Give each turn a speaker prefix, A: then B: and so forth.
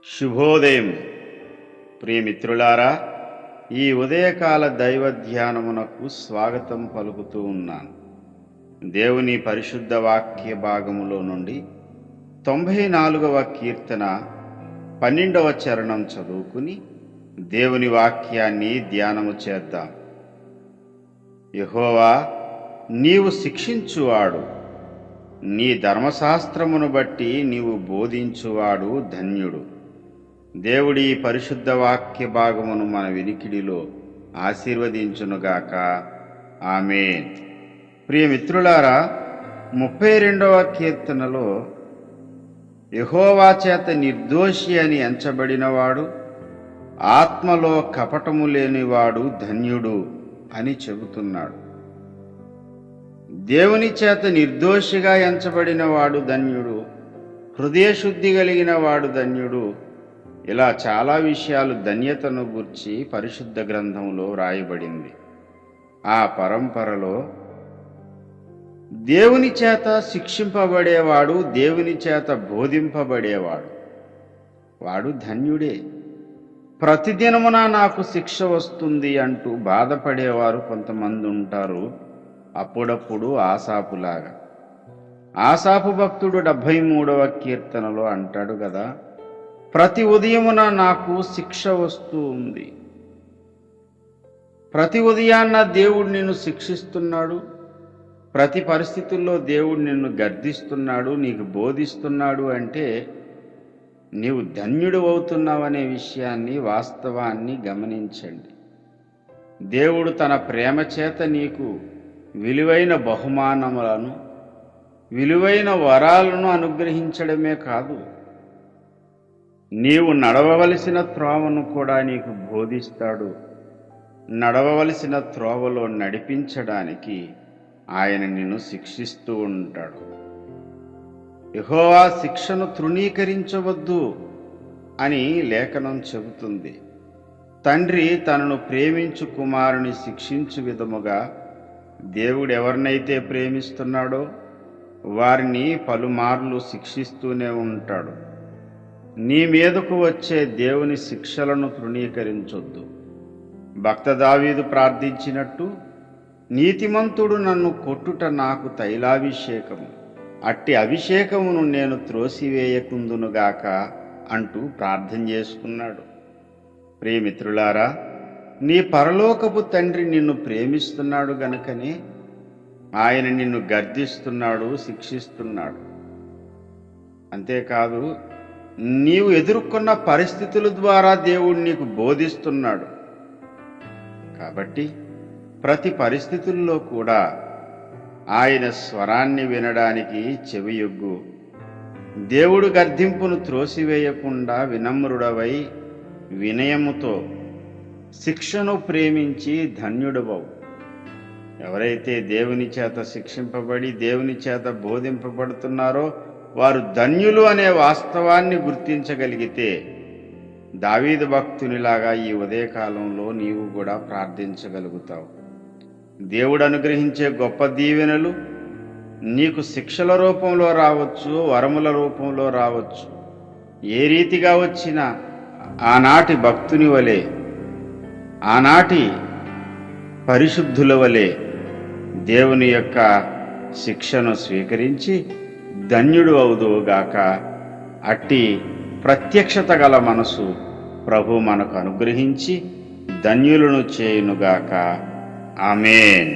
A: శుభోదయం ప్రియమిత్రులారా, ఈ ఉదయకాల దైవ ధ్యానమునకు స్వాగతం పలుకుతూ ఉన్నాను. దేవుని పరిశుద్ధ వాక్య భాగములో నుండి 94వ కీర్తన 12వ చరణం చదువుకుని దేవుని వాక్యాన్ని ధ్యానము చేద్దాం. యెహోవా, నీవు శిక్షించువాడు, నీ ధర్మశాస్త్రమును బట్టి నీవు బోధించువాడు ధన్యుడు. దేవుడి పరిశుద్ధ వాక్య భాగమును మన వినికిడిలో ఆశీర్వదించునుగాక. ఆమేన్. ప్రియమిత్రులారా, 32వ కీర్తనలో యెహోవా చేత నిర్దోషి అని ఎంచబడినవాడు, ఆత్మలో కపటము లేనివాడు ధన్యుడు అని చెబుతున్నాడు. దేవుని చేత నిర్దోషిగా ఎంచబడినవాడు ధన్యుడు, హృదయశుద్ధి కలిగిన వాడు ధన్యుడు. ఇలా చాలా విషయాలు ధన్యతను గురించి పరిశుద్ధ గ్రంథంలో వ్రాయబడింది. ఆ పరంపరలో దేవుని చేత శిక్షింపబడేవాడు, దేవుని చేత బోధింపబడేవాడు, వాడు ధన్యుడే. ప్రతిదినమున నాకు శిక్ష వస్తుంది అంటూ బాధపడేవారు కొంతమంది ఉంటారు. అప్పుడప్పుడు ఆసాపులాగా. ఆసాపు భక్తుడు 73వ కీర్తనలో అంటాడు కదా, ప్రతి ఉదయమున నాకు శిక్ష వస్తూ ఉంది. ప్రతి ఉదయాన్న దేవుడు నిన్ను శిక్షిస్తున్నాడు. ప్రతి పరిస్థితుల్లో దేవుడు నిన్ను గర్దిస్తున్నాడు, నీకు బోధిస్తున్నాడు. అంటే నీవు ధన్యుడు అవుతున్నావనే విషయాన్ని, వాస్తవాన్ని గమనించండి. దేవుడు తన ప్రేమ చేత నీకు విలువైన బహుమానములను, విలువైన వరాలను అనుగ్రహించడమే కాదు, నీవు నడవవలసిన త్రోవను కూడా నీకు బోధిస్తాడు. నడవవలసిన త్రోవలో నడిపించడానికి ఆయన నిన్ను శిక్షిస్తూ ఉంటాడు. యెహోవా శిక్షను తృణీకరించవద్దు అని లేఖనం చెబుతుంది. తండ్రి తనను ప్రేమించు కుమారుని శిక్షించు విధముగా దేవుడు ఎవరినైతే ప్రేమిస్తున్నాడో వారిని పలుమార్లు శిక్షిస్తూనే ఉంటాడు. నీ మీదకు వచ్చే దేవుని శిక్షలను తృణీకరించొద్దు. భక్త దావీదు ప్రార్థించినట్టు, నీతిమంతుడు నన్ను కొట్టుట నాకు తైలాభిషేకము, అట్టి అభిషేకమును నేను త్రోసివేయకుందునుగాక అంటూ ప్రార్థన చేసుకున్నాడు. ప్రియమిత్రులారా, నీ పరలోకపు తండ్రి నిన్ను ప్రేమిస్తున్నాడు గనుకనే ఆయన నిన్ను గర్దిస్తున్నాడు, శిక్షిస్తున్నాడు. అంతేకాదు, నీవు ఎదుర్కొన్న పరిస్థితుల ద్వారా దేవుడు నీకు బోధిస్తున్నాడు. కాబట్టి ప్రతి పరిస్థితుల్లో కూడా ఆయన స్వరాన్ని వినడానికి చెవియొగ్గు. దేవుడు గర్దింపును త్రోసివేయకుండా వినమ్రుడవై వినయముతో శిక్షను ప్రేమించి ధన్యుడవవు. ఎవరైతే దేవుని చేత శిక్షింపబడి దేవుని చేత బోధింపబడుతున్నారో వారు ధన్యులు అనే వాస్తవాన్ని గుర్తించగలిగితే దావీదు భక్తునిలాగా ఈ ఉదయకాలంలో నీవు కూడా ప్రార్థించగలుగుతావు. దేవుడు అనుగ్రహించే గొప్ప దీవెనలు నీకు శిక్షల రూపంలో రావచ్చు, వరముల రూపంలో రావచ్చు. ఏ రీతిగా వచ్చినా ఆనాటి భక్తుని వలె, ఆనాటి పరిశుద్ధుల వలె దేవుని యొక్క శిక్షను స్వీకరించి ధన్యుడు అవుదువుగాక. అట్టి ప్రత్యక్షత గల మనసు ప్రభు మనకు అనుగ్రహించి ధన్యులను చేయునుగాక. ఆమేన్.